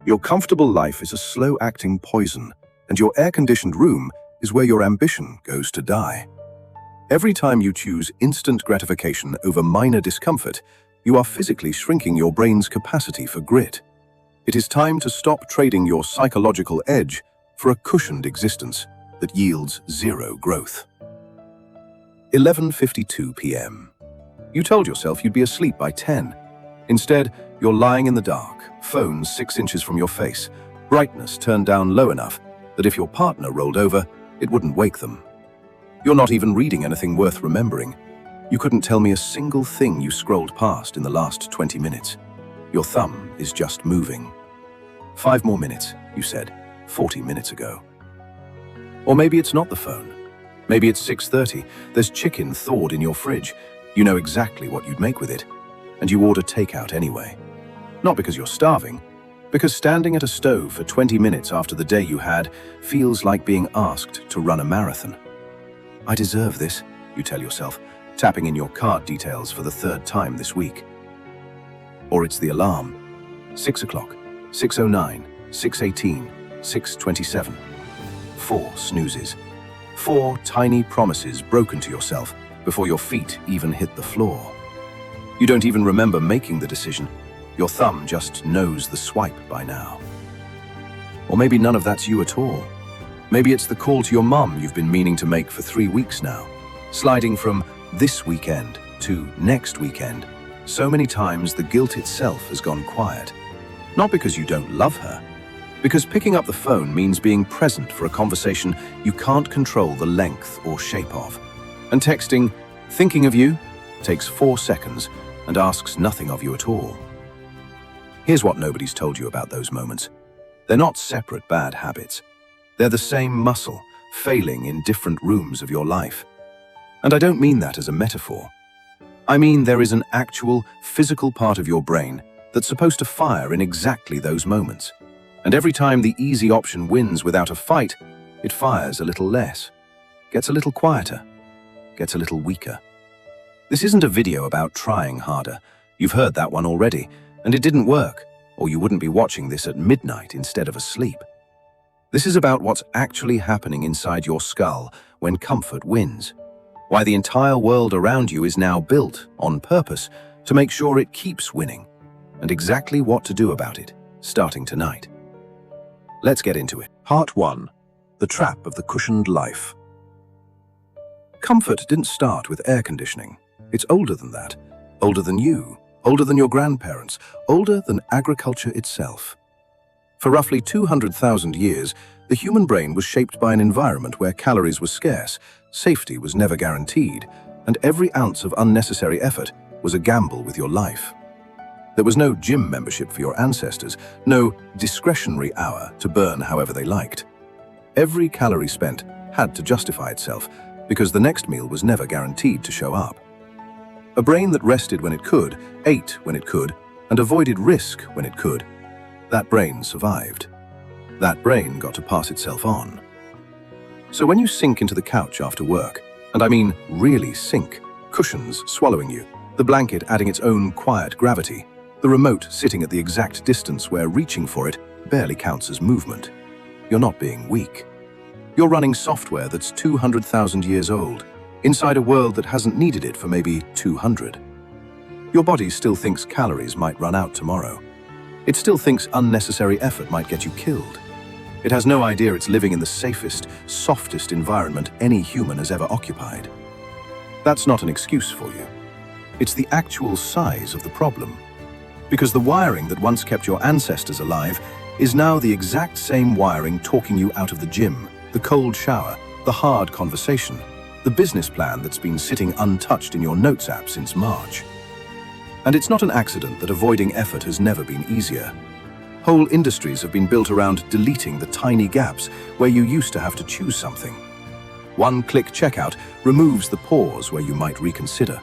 Your comfortable life is a slow-acting poison, and your air-conditioned room is where your ambition goes to die. Every time you choose instant gratification over minor discomfort, you are physically shrinking your brain's capacity for grit. It is time to stop trading your psychological edge for a cushioned existence that yields zero growth. 11:52 p.m. You told yourself you'd be asleep by 10. Instead, you're lying in the dark, phone 6 inches from your face, brightness turned down low enough that if your partner rolled over, it wouldn't wake them. You're not even reading anything worth remembering. You couldn't tell me a single thing you scrolled past in the last 20 minutes. Your thumb is just moving. 5 more minutes, you said, 40 minutes ago. Or maybe it's not the phone. Maybe it's 6:30, there's chicken thawed in your fridge. You know exactly what you'd make with it, and you order takeout anyway. Not because you're starving, because standing at a stove for 20 minutes after the day you had feels like being asked to run a marathon. I deserve this, you tell yourself, tapping in your card details for the 3rd time this week. Or it's the alarm. 6 o'clock, 6:09, 6:18, 6:27. 4 snoozes. 4 tiny promises broken to yourself before your feet even hit the floor. You don't even remember making the decision. Your thumb just knows the swipe by now. Or maybe none of that's you at all. Maybe it's the call to your mum you've been meaning to make for 3 weeks now, sliding from this weekend to next weekend. So many times the guilt itself has gone quiet. Not because you don't love her, because picking up the phone means being present for a conversation you can't control the length or shape of. And texting, thinking of you, takes 4 seconds and asks nothing of you at all. Here's what nobody's told you about those moments. They're not separate bad habits. They're the same muscle, failing in different rooms of your life. And I don't mean that as a metaphor. I mean there is an actual, physical part of your brain that's supposed to fire in exactly those moments. And every time the easy option wins without a fight, it fires a little less, gets a little quieter, gets a little weaker. This isn't a video about trying harder. You've heard that one already, and it didn't work, or you wouldn't be watching this at midnight instead of asleep. This is about what's actually happening inside your skull when comfort wins. Why the entire world around you is now built, on purpose, to make sure it keeps winning, and exactly what to do about it, starting tonight. Let's get into it. Part 1. The Trap of the Cushioned Life. Comfort didn't start with air conditioning. It's older than that, older than you, older than your grandparents, older than agriculture itself. For roughly 200,000 years, the human brain was shaped by an environment where calories were scarce, safety was never guaranteed, and every ounce of unnecessary effort was a gamble with your life. There was no gym membership for your ancestors, no discretionary hour to burn however they liked. Every calorie spent had to justify itself, because the next meal was never guaranteed to show up. A brain that rested when it could, ate when it could, and avoided risk when it could. That brain survived. That brain got to pass itself on. So when you sink into the couch after work, and I mean really sink, cushions swallowing you, the blanket adding its own quiet gravity, the remote sitting at the exact distance where reaching for it barely counts as movement, you're not being weak. You're running software that's 200,000 years old, inside a world that hasn't needed it for maybe 200. Your body still thinks calories might run out tomorrow. It still thinks unnecessary effort might get you killed. It has no idea it's living in the safest, softest environment any human has ever occupied. That's not an excuse for you. It's the actual size of the problem. Because the wiring that once kept your ancestors alive is now the exact same wiring talking you out of the gym, the cold shower, the hard conversation, the business plan that's been sitting untouched in your notes app since March. And it's not an accident that avoiding effort has never been easier. Whole industries have been built around deleting the tiny gaps where you used to have to choose something. One-click checkout removes the pause where you might reconsider.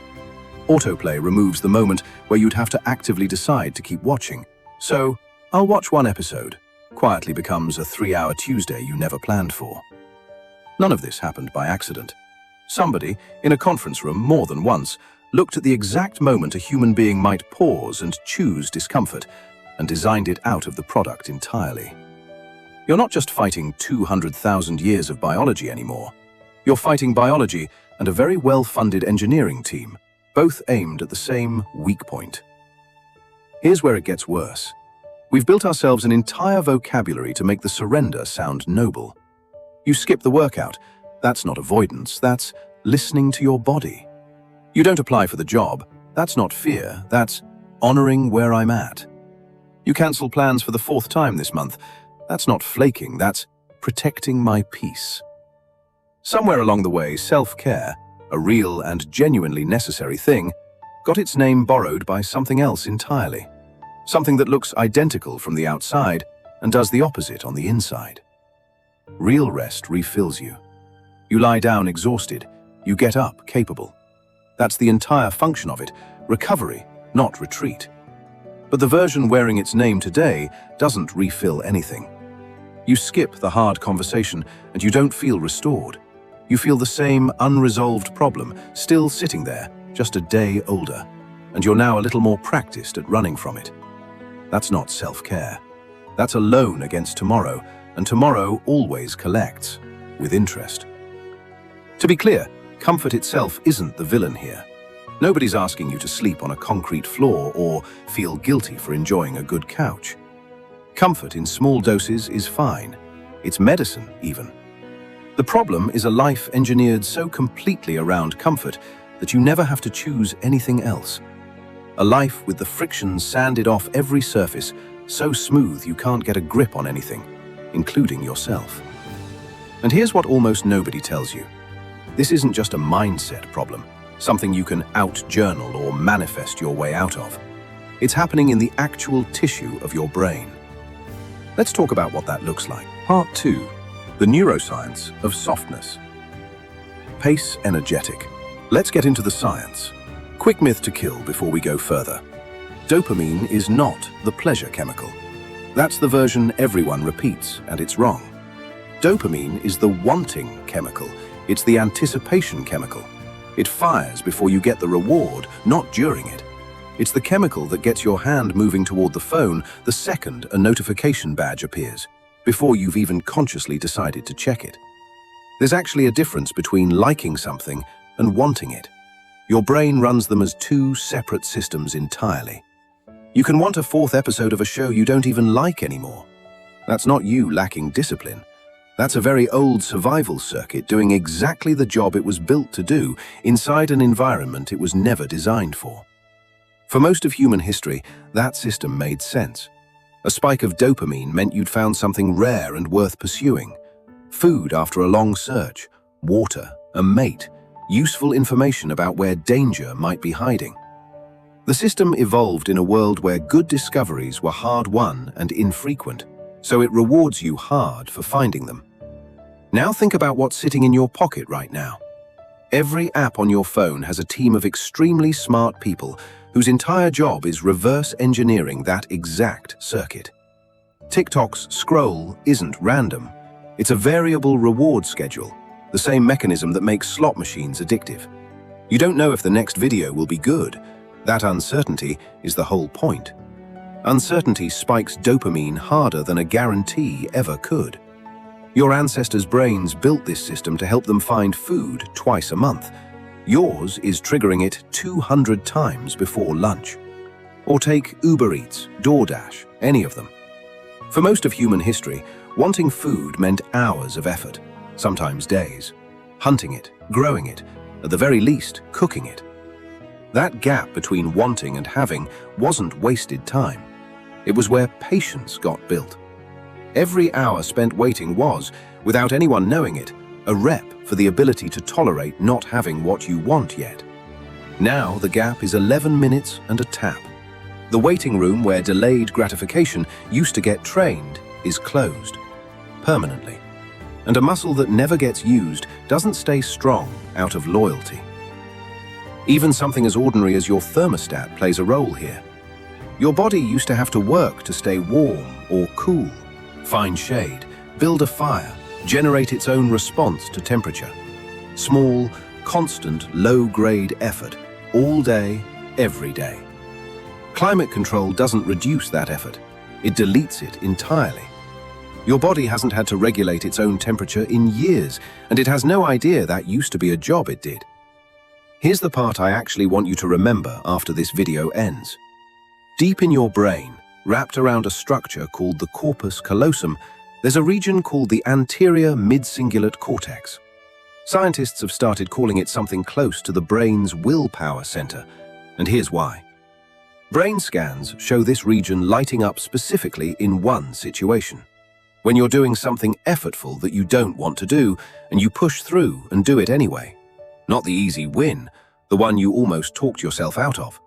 Autoplay removes the moment where you'd have to actively decide to keep watching. So, I'll watch one episode, quietly becomes a 3-hour Tuesday you never planned for. None of this happened by accident. Somebody, in a conference room more than once, looked at the exact moment a human being might pause and choose discomfort, and designed it out of the product entirely. You're not just fighting 200,000 years of biology anymore. You're fighting biology and a very well-funded engineering team, both aimed at the same weak point. Here's where it gets worse. We've built ourselves an entire vocabulary to make the surrender sound noble. You skip the workout. That's not avoidance, that's listening to your body. You don't apply for the job. That's not fear, that's honoring where I'm at. You cancel plans for the 4th time this month. That's not flaking, that's protecting my peace. Somewhere along the way, self-care, a real and genuinely necessary thing, got its name borrowed by something else entirely. Something that looks identical from the outside and does the opposite on the inside. Real rest refills you. You lie down exhausted, you get up capable. That's the entire function of it, recovery, not retreat. But the version wearing its name today doesn't refill anything. You skip the hard conversation and you don't feel restored. You feel the same unresolved problem still sitting there, just a day older, and you're now a little more practiced at running from it. That's not self-care. That's a loan against tomorrow, and tomorrow always collects, with interest. To be clear, comfort itself isn't the villain here. Nobody's asking you to sleep on a concrete floor or feel guilty for enjoying a good couch. Comfort in small doses is fine. It's medicine, even. The problem is a life engineered so completely around comfort that you never have to choose anything else. A life with the friction sanded off every surface, so smooth you can't get a grip on anything, including yourself. And here's what almost nobody tells you. This isn't just a mindset problem, something you can out-journal or manifest your way out of. It's happening in the actual tissue of your brain. Let's talk about what that looks like. Part 2. The neuroscience of softness. Pace energetic. Let's get into the science. Quick myth to kill before we go further. Dopamine is not the pleasure chemical. That's the version everyone repeats, and it's wrong. Dopamine is the wanting chemical. It's the anticipation chemical. It fires before you get the reward, not during it. It's the chemical that gets your hand moving toward the phone the second a notification badge appears, before you've even consciously decided to check it. There's actually a difference between liking something and wanting it. Your brain runs them as two separate systems entirely. You can want a 4th episode of a show you don't even like anymore. That's not you lacking discipline. That's a very old survival circuit doing exactly the job it was built to do inside an environment it was never designed for. For most of human history, that system made sense. A spike of dopamine meant you'd found something rare and worth pursuing. Food after a long search, water, a mate, useful information about where danger might be hiding. The system evolved in a world where good discoveries were hard-won and infrequent, so it rewards you hard for finding them. Now think about what's sitting in your pocket right now. Every app on your phone has a team of extremely smart people whose entire job is reverse engineering that exact circuit. TikTok's scroll isn't random. It's a variable reward schedule, the same mechanism that makes slot machines addictive. You don't know if the next video will be good. That uncertainty is the whole point. Uncertainty spikes dopamine harder than a guarantee ever could. Your ancestors' brains built this system to help them find food twice a month. Yours is triggering it 200 times before lunch. Or take Uber Eats, DoorDash, any of them. For most of human history, wanting food meant hours of effort, sometimes days. Hunting it, growing it, at the very least, cooking it. That gap between wanting and having wasn't wasted time. It was where patience got built. Every hour spent waiting was, without anyone knowing it, a rep for the ability to tolerate not having what you want yet. Now the gap is 11 minutes and a tap. The waiting room where delayed gratification used to get trained is closed, permanently. And a muscle that never gets used doesn't stay strong out of loyalty. Even something as ordinary as your thermostat plays a role here. Your body used to have to work to stay warm or cool, find shade, build a fire, generate its own response to temperature. Small, constant, low-grade effort, all day, every day. Climate control doesn't reduce that effort, It deletes it entirely. Your body hasn't had to regulate its own temperature in years, and it has no idea that used to be a job it did. Here's the part I actually want you to remember after this video ends. Deep in your brain, wrapped around a structure called the corpus callosum, there's a region called the anterior midcingulate cortex. Scientists have started calling it something close to the brain's willpower center, and here's why. Brain scans show this region lighting up specifically in one situation. When you're doing something effortful that you don't want to do, and you push through and do it anyway. Not the easy win, the one you almost talked yourself out of.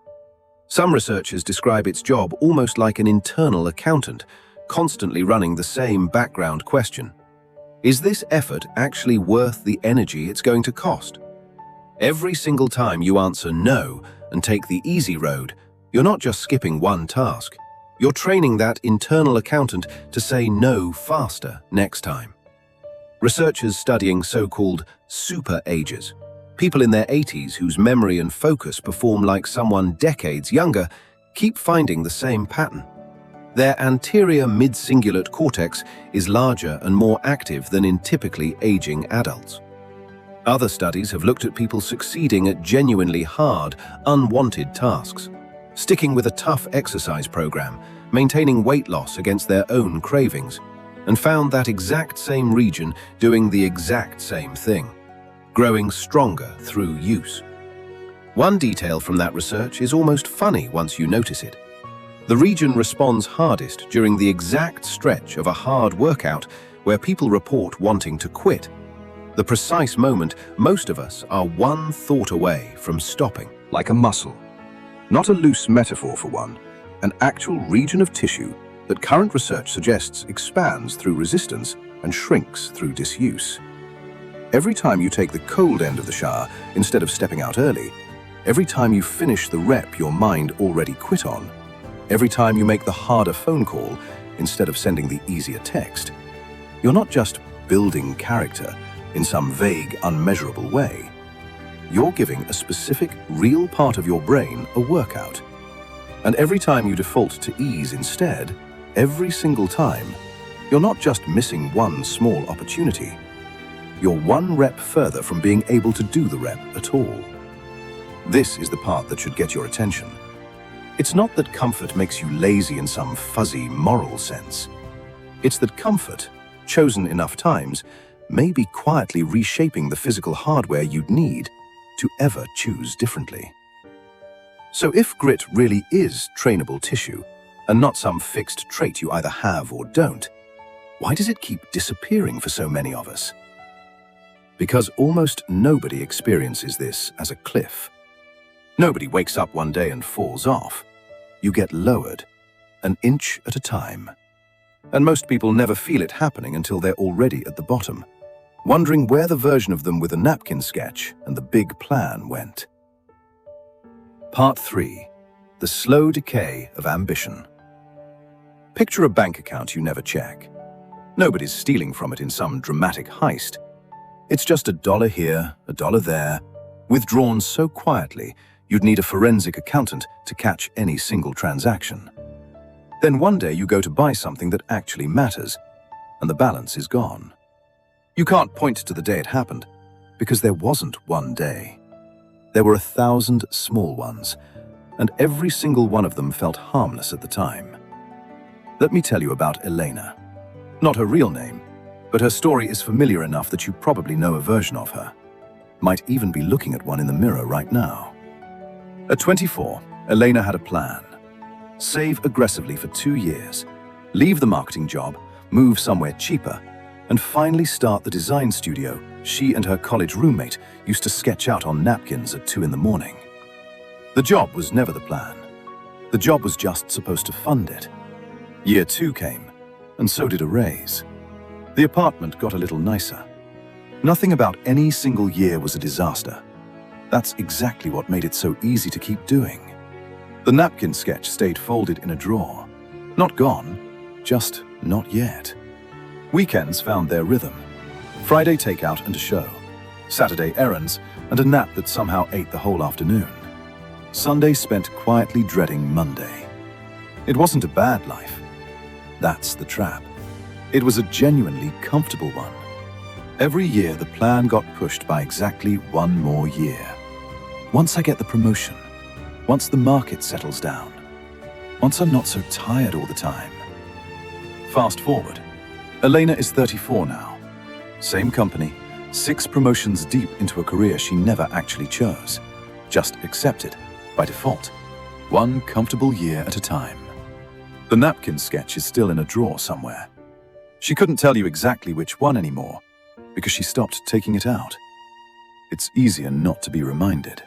Some researchers describe its job almost like an internal accountant, constantly running the same background question. Is this effort actually worth the energy it's going to cost? Every single time you answer no and take the easy road, you're not just skipping one task. You're training that internal accountant to say no faster next time. Researchers studying so-called super agers, people in their 80s whose memory and focus perform like someone decades younger, keep finding the same pattern. Their anterior midcingulate cortex is larger and more active than in typically aging adults. Other studies have looked at people succeeding at genuinely hard, unwanted tasks, sticking with a tough exercise program, maintaining weight loss against their own cravings, and found that exact same region doing the exact same thing, growing stronger through use. One detail from that research is almost funny once you notice it. The region responds hardest during the exact stretch of a hard workout where people report wanting to quit. The precise moment most of us are one thought away from stopping. Like a muscle. Not a loose metaphor for one, an actual region of tissue that current research suggests expands through resistance and shrinks through disuse. Every time you take the cold end of the shower instead of stepping out early, every time you finish the rep your mind already quit on, every time you make the harder phone call instead of sending the easier text, you're not just building character in some vague, unmeasurable way. You're giving a specific, real part of your brain a workout. And every time you default to ease instead, every single time, you're not just missing one small opportunity. You're one rep further from being able to do the rep at all. This is the part that should get your attention. It's not that comfort makes you lazy in some fuzzy moral sense. It's that comfort, chosen enough times, may be quietly reshaping the physical hardware you'd need to ever choose differently. So if grit really is trainable tissue, and not some fixed trait you either have or don't, why does it keep disappearing for so many of us? Because almost nobody experiences this as a cliff. Nobody wakes up one day and falls off. You get lowered, an inch at a time. And most people never feel it happening until they're already at the bottom, wondering where the version of them with a napkin sketch and the big plan went. Part 3. The slow decay of ambition. Picture a bank account you never check. Nobody's stealing from it in some dramatic heist. It's just $1 here, $1 there, withdrawn so quietly you'd need a forensic accountant to catch any single transaction. Then one day you go to buy something that actually matters, and the balance is gone. You can't point to the day it happened, because there wasn't one day. There were 1,000 small ones, and every single one of them felt harmless at the time. Let me tell you about Elena. Not her real name, but her story is familiar enough that you probably know a version of her. Might even be looking at one in the mirror right now. At 24, Elena had a plan. Save aggressively for 2 years, leave the marketing job, move somewhere cheaper, and finally start the design studio she and her college roommate used to sketch out on napkins at 2 in the morning. The job was never the plan. The job was just supposed to fund it. Year 2 came, and so did a raise. The apartment got a little nicer. Nothing about any single year was a disaster. That's exactly what made it so easy to keep doing. The napkin sketch stayed folded in a drawer. Not gone, just not yet. Weekends found their rhythm. Friday takeout and a show. Saturday errands and a nap that somehow ate the whole afternoon. Sunday spent quietly dreading Monday. It wasn't a bad life. That's the trap. It was a genuinely comfortable one. Every year, the plan got pushed by exactly one more year. Once I get the promotion, once the market settles down, once I'm not so tired all the time. Fast forward. Elena is 34 now. Same company, 6 promotions deep into a career she never actually chose, just accepted by default, one comfortable year at a time. The napkin sketch is still in a drawer somewhere. She couldn't tell you exactly which one anymore because she stopped taking it out. It's easier not to be reminded.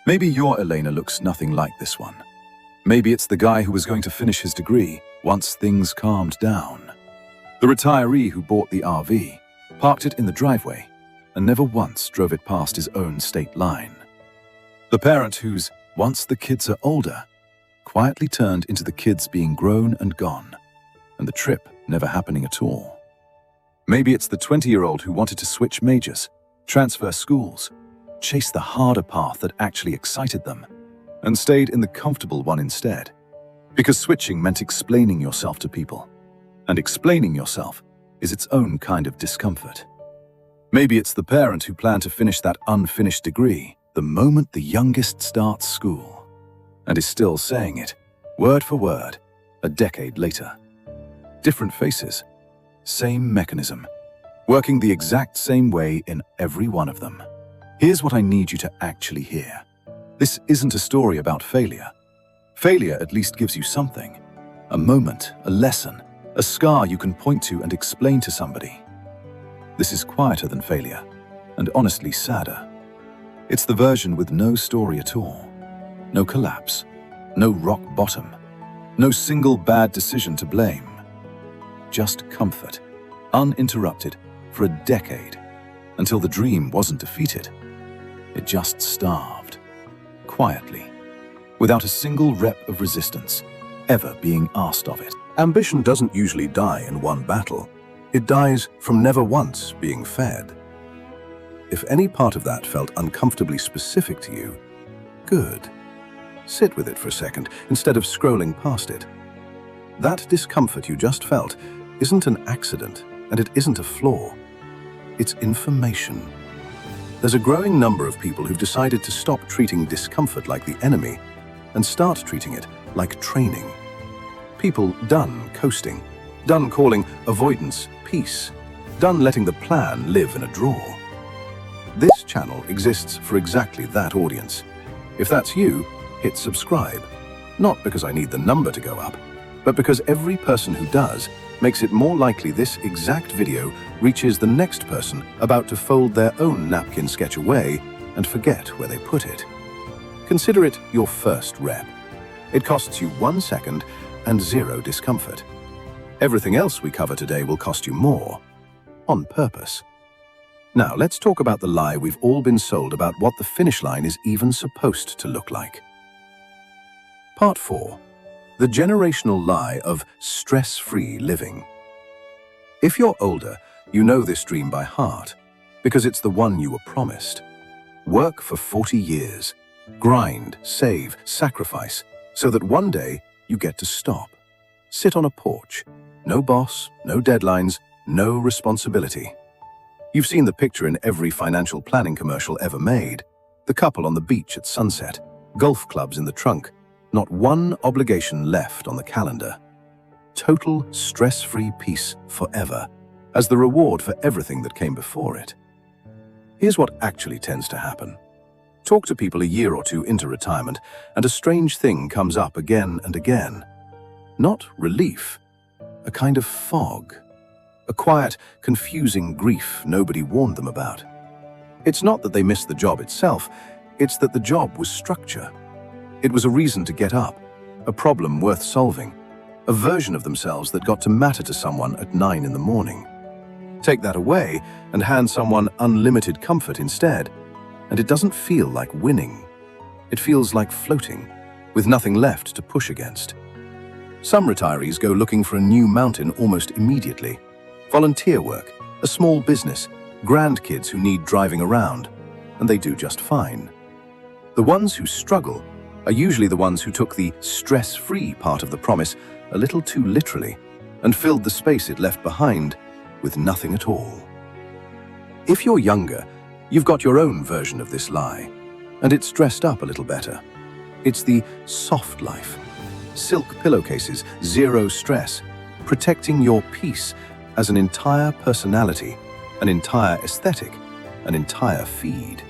Maybe your Elena looks nothing like this one. Maybe it's the guy who was going to finish his degree once things calmed down. The retiree who bought the RV, parked it in the driveway, and never once drove it past his own state line. The parent whose, once the kids are older, quietly turned into the kids being grown and gone, and the trip never happening at all. Maybe it's the 20-year-old who wanted to switch majors, transfer schools, chase the harder path that actually excited them, and stayed in the comfortable one instead. Because switching meant explaining yourself to people, and explaining yourself is its own kind of discomfort. Maybe it's the parent who planned to finish that unfinished degree the moment the youngest starts school, and is still saying it, word for word, a decade later. Different faces, same mechanism, working the exact same way in every one of them. Here's what I need you to actually hear. This isn't a story about failure. Failure at least gives you something. A moment, a lesson, a scar you can point to and explain to somebody. This is quieter than failure, and honestly sadder. It's the version with no story at all. No collapse, no rock bottom, no single bad decision to blame. Just comfort, uninterrupted for a decade, until the dream wasn't defeated. It just starved, quietly, without a single rep of resistance ever being asked of it. Ambition doesn't usually die in one battle. It dies from never once being fed. If any part of that felt uncomfortably specific to you, good. Sit with it for a second instead of scrolling past it. That discomfort you just felt isn't an accident, and it isn't a flaw. It's information. There's a growing number of people who've decided to stop treating discomfort like the enemy and start treating it like training. People done coasting, done calling avoidance peace, done letting the plan live in a drawer. This channel exists for exactly that audience. If that's you, hit subscribe. Not because I need the number to go up, but because every person who does makes it more likely this exact video reaches the next person about to fold their own napkin sketch away and forget where they put it. Consider it your first rep. It costs you 1 second and 0 discomfort. Everything else we cover today will cost you more, on purpose. Now let's talk about the lie we've all been sold about what the finish line is even supposed to look like. Part 4. The generational lie of stress-free living. If you're older, you know this dream by heart, because it's the one you were promised. Work for 40 years, grind, save, sacrifice, so that one day you get to stop. Sit on a porch. No boss, no deadlines, no responsibility. You've seen the picture in every financial planning commercial ever made. The couple on the beach at sunset, golf clubs in the trunk, not one obligation left on the calendar. Total stress-free peace forever, as the reward for everything that came before it. Here's what actually tends to happen. Talk to people a year or two into retirement, and a strange thing comes up again and again. Not relief, a kind of fog. A quiet, confusing grief nobody warned them about. It's not that they missed the job itself, it's that the job was structure. It was a reason to get up, a problem worth solving, a version of themselves that got to matter to someone at 9 in the morning. Take that away and hand someone unlimited comfort instead, and it doesn't feel like winning. It feels like floating, with nothing left to push against. Some retirees go looking for a new mountain almost immediately. Volunteer work, a small business, grandkids who need driving around, and they do just fine. The ones who struggle are usually the ones who took the stress-free part of the promise a little too literally and filled the space it left behind with nothing at all. If you're younger, you've got your own version of this lie, and it's dressed up a little better. It's the soft life. Silk pillowcases, zero stress, protecting your peace as an entire personality, an entire aesthetic, an entire feed.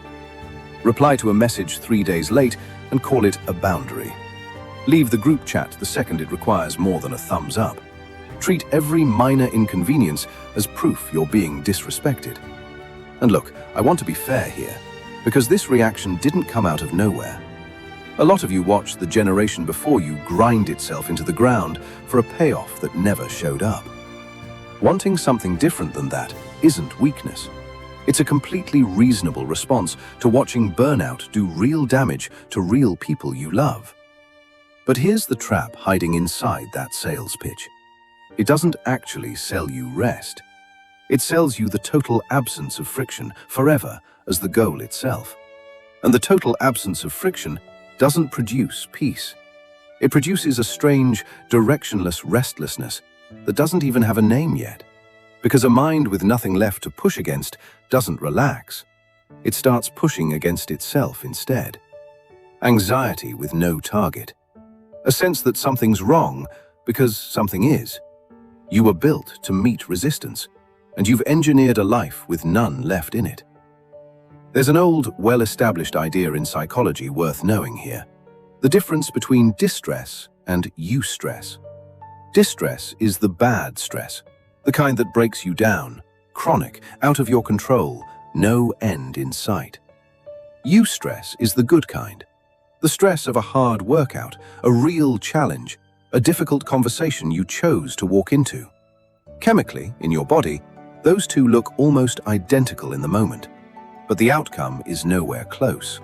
Reply to a message 3 days late and call it a boundary. Leave the group chat the second it requires more than a thumbs up. Treat every minor inconvenience as proof you're being disrespected. And look, I want to be fair here, because this reaction didn't come out of nowhere. A lot of you watched the generation before you grind itself into the ground for a payoff that never showed up. Wanting something different than that isn't weakness. It's a completely reasonable response to watching burnout do real damage to real people you love. But here's the trap hiding inside that sales pitch. It doesn't actually sell you rest. It sells you the total absence of friction forever as the goal itself. And the total absence of friction doesn't produce peace. It produces a strange, directionless restlessness that doesn't even have a name yet. Because a mind with nothing left to push against doesn't relax. It starts pushing against itself instead. Anxiety with no target. A sense that something's wrong because something is. You were built to meet resistance, and you've engineered a life with none left in it. There's an old, well-established idea in psychology worth knowing here. The difference between distress and eustress. Distress is the bad stress, the kind that breaks you down, chronic, out of your control, no end in sight. Eustress is the good kind, the stress of a hard workout, a real challenge, a difficult conversation you chose to walk into. Chemically, in your body, those two look almost identical in the moment, but the outcome is nowhere close.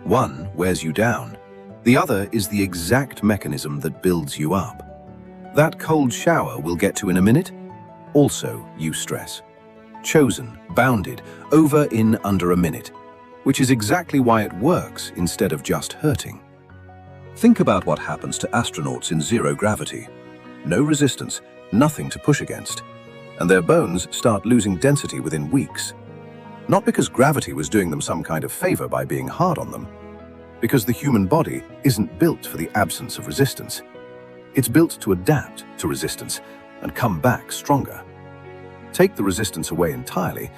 One wears you down. The other is the exact mechanism that builds you up. That cold shower we'll get to in a minute, also eustress. Chosen, bounded, over in under a minute, which is exactly why it works instead of just hurting. Think about what happens to astronauts in zero gravity. No resistance, nothing to push against, and their bones start losing density within weeks. Not because gravity was doing them some kind of favor by being hard on them, because the human body isn't built for the absence of resistance. It's built to adapt to resistance and come back stronger. Take the resistance away entirely,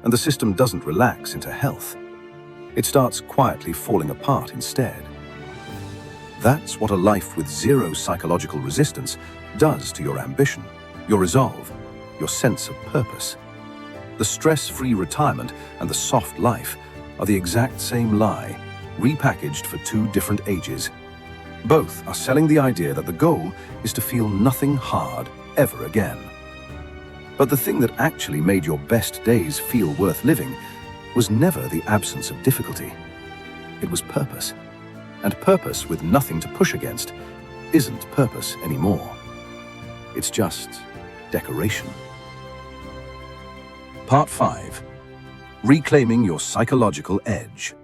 and the system doesn't relax into health. It starts quietly falling apart instead. That's what a life with zero psychological resistance does to your ambition, your resolve, your sense of purpose. The stress-free retirement and the soft life are the exact same lie, repackaged for two different ages. Both are selling the idea that the goal is to feel nothing hard ever again. But the thing that actually made your best days feel worth living was never the absence of difficulty. It was purpose. And purpose with nothing to push against isn't purpose anymore. It's just decoration. Part 5. Reclaiming your psychological edge.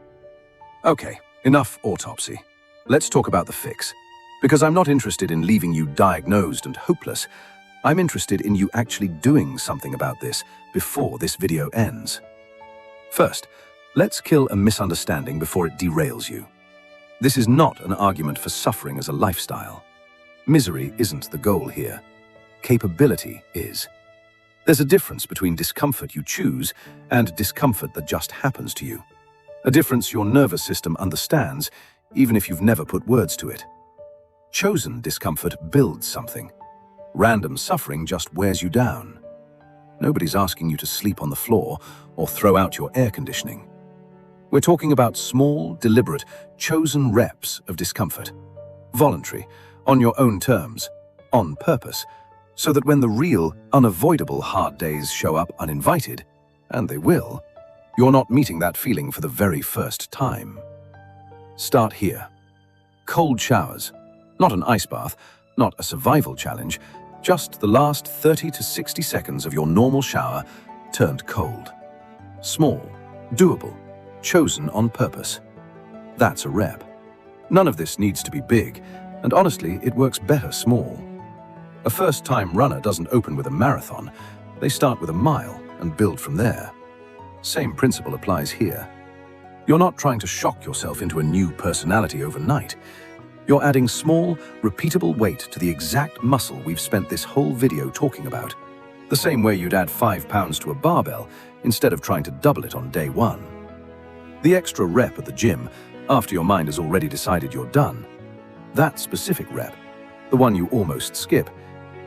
Okay, enough autopsy. Let's talk about the fix. Because I'm not interested in leaving you diagnosed and hopeless. I'm interested in you actually doing something about this before this video ends. First, let's kill a misunderstanding before it derails you. This is not an argument for suffering as a lifestyle. Misery isn't the goal here. Capability is. There's a difference between discomfort you choose and discomfort that just happens to you. A difference your nervous system understands, even if you've never put words to it. Chosen discomfort builds something. Random suffering just wears you down. Nobody's asking you to sleep on the floor or throw out your air conditioning. We're talking about small, deliberate, chosen reps of discomfort. Voluntary, on your own terms, on purpose, so that when the real, unavoidable hard days show up uninvited, and they will, you're not meeting that feeling for the very first time. Start here. Cold showers. Not an ice bath, not a survival challenge, just the last 30 to 60 seconds of your normal shower turned cold. Small, doable, chosen on purpose. That's a rep. None of this needs to be big, and honestly, it works better small. A first-time runner doesn't open with a marathon. They start with a mile and build from there. Same principle applies here. You're not trying to shock yourself into a new personality overnight. You're adding small, repeatable weight to the exact muscle we've spent this whole video talking about. The same way you'd add 5 pounds to a barbell instead of trying to double it on day one. The extra rep at the gym, after your mind has already decided you're done, that specific rep, the one you almost skip,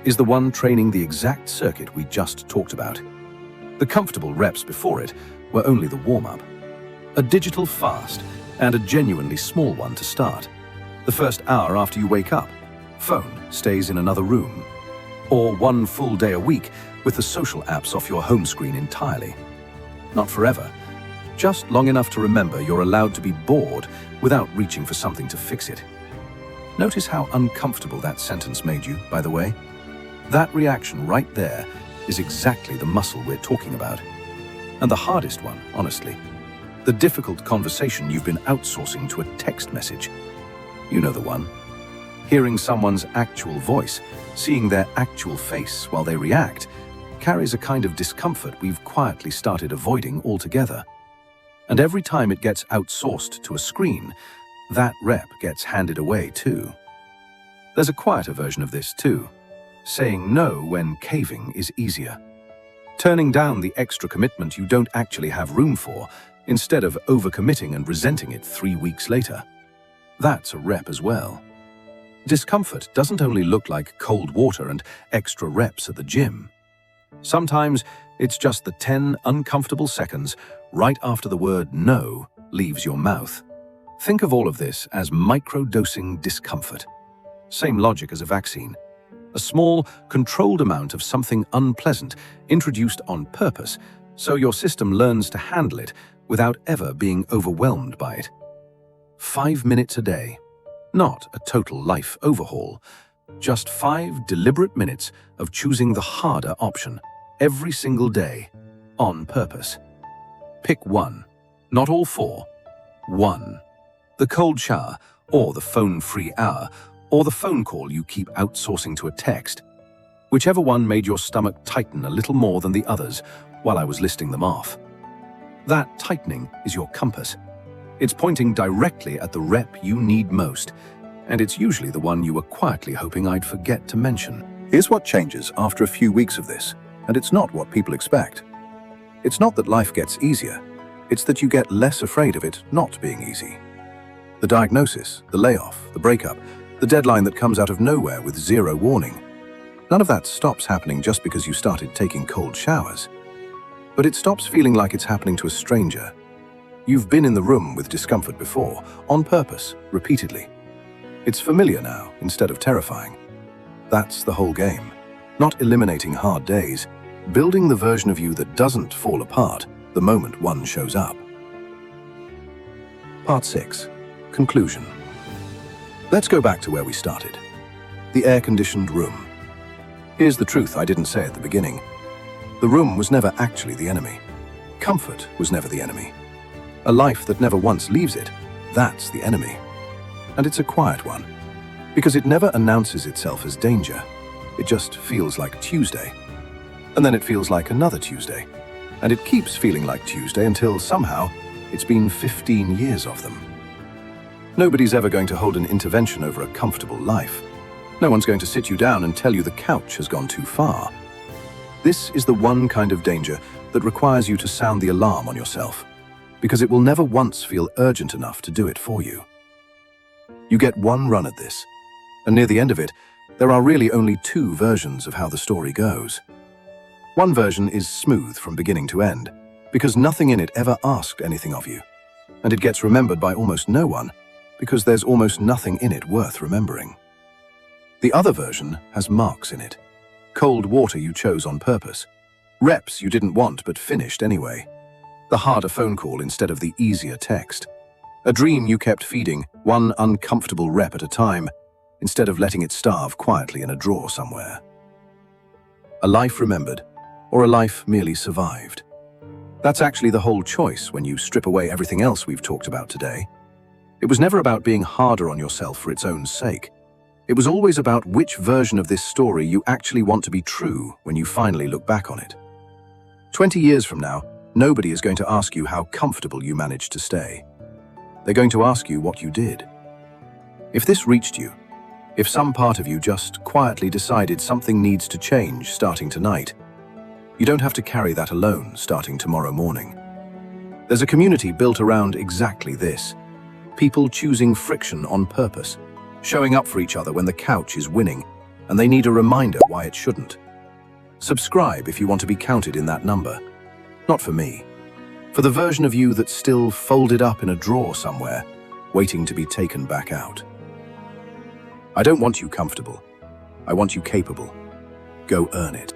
is the one training the exact circuit we just talked about. The comfortable reps before it were only the warm-up. A digital fast and a genuinely small one to start. The first hour after you wake up, phone stays in another room. Or 1 full day a week with the social apps off your home screen entirely. Not forever, just long enough to remember you're allowed to be bored without reaching for something to fix it. Notice how uncomfortable that sentence made you, by the way? That reaction right there is exactly the muscle we're talking about. And the hardest one, honestly. The difficult conversation you've been outsourcing to a text message. You know the one. Hearing someone's actual voice, seeing their actual face while they react, carries a kind of discomfort we've quietly started avoiding altogether. And every time it gets outsourced to a screen, that rep gets handed away too. There's a quieter version of this too. Saying no when caving is easier. Turning down the extra commitment you don't actually have room for, instead of overcommitting and resenting it 3 weeks later. That's a rep as well. Discomfort doesn't only look like cold water and extra reps at the gym. Sometimes it's just the 10 uncomfortable seconds right after the word no leaves your mouth. Think of all of this as micro-dosing discomfort. Same logic as a vaccine. A small, controlled amount of something unpleasant introduced on purpose so your system learns to handle it without ever being overwhelmed by it. 5 minutes a day. Not a total life overhaul. Just 5 deliberate minutes of choosing the harder option every single day on purpose. Pick one. Not all 4. One. The cold shower, or the phone-free hour, or the phone call you keep outsourcing to a text. Whichever one made your stomach tighten a little more than the others while I was listing them off. That tightening is your compass. It's pointing directly at the rep you need most, and it's usually the one you were quietly hoping I'd forget to mention. Here's what changes after a few weeks of this, and it's not what people expect. It's not that life gets easier, it's that you get less afraid of it not being easy. The diagnosis, the layoff, the breakup, the deadline that comes out of nowhere with 0 warning. None of that stops happening just because you started taking cold showers. But it stops feeling like it's happening to a stranger. You've been in the room with discomfort before, on purpose, repeatedly. It's familiar now, instead of terrifying. That's the whole game. Not eliminating hard days, building the version of you that doesn't fall apart the moment one shows up. Part 6. Conclusion. Let's go back to where we started. The air-conditioned room. Here's the truth I didn't say at the beginning. The room was never actually the enemy. Comfort was never the enemy. A life that never once leaves it, that's the enemy. And it's a quiet one, because it never announces itself as danger. It just feels like Tuesday. And then it feels like another Tuesday. And it keeps feeling like Tuesday until somehow it's been 15 years of them. Nobody's ever going to hold an intervention over a comfortable life. No one's going to sit you down and tell you the couch has gone too far. This is the one kind of danger that requires you to sound the alarm on yourself, because it will never once feel urgent enough to do it for you. You get one run at this, and near the end of it, there are really only 2 versions of how the story goes. One version is smooth from beginning to end, because nothing in it ever asked anything of you, and it gets remembered by almost no one, because there's almost nothing in it worth remembering. The other version has marks in it. Cold water you chose on purpose. Reps you didn't want but finished anyway. The harder phone call instead of the easier text. A dream you kept feeding, one uncomfortable rep at a time, instead of letting it starve quietly in a drawer somewhere. A life remembered, or a life merely survived. That's actually the whole choice when you strip away everything else we've talked about today. It was never about being harder on yourself for its own sake. It was always about which version of this story you actually want to be true when you finally look back on it. 20 years from now, nobody is going to ask you how comfortable you managed to stay. They're going to ask you what you did. If this reached you, if some part of you just quietly decided something needs to change starting tonight, you don't have to carry that alone starting tomorrow morning. There's a community built around exactly this. People choosing friction on purpose, showing up for each other when the couch is winning, and they need a reminder why it shouldn't. Subscribe if you want to be counted in that number. Not for me. For the version of you that's still folded up in a drawer somewhere, waiting to be taken back out. I don't want you comfortable. I want you capable. Go earn it.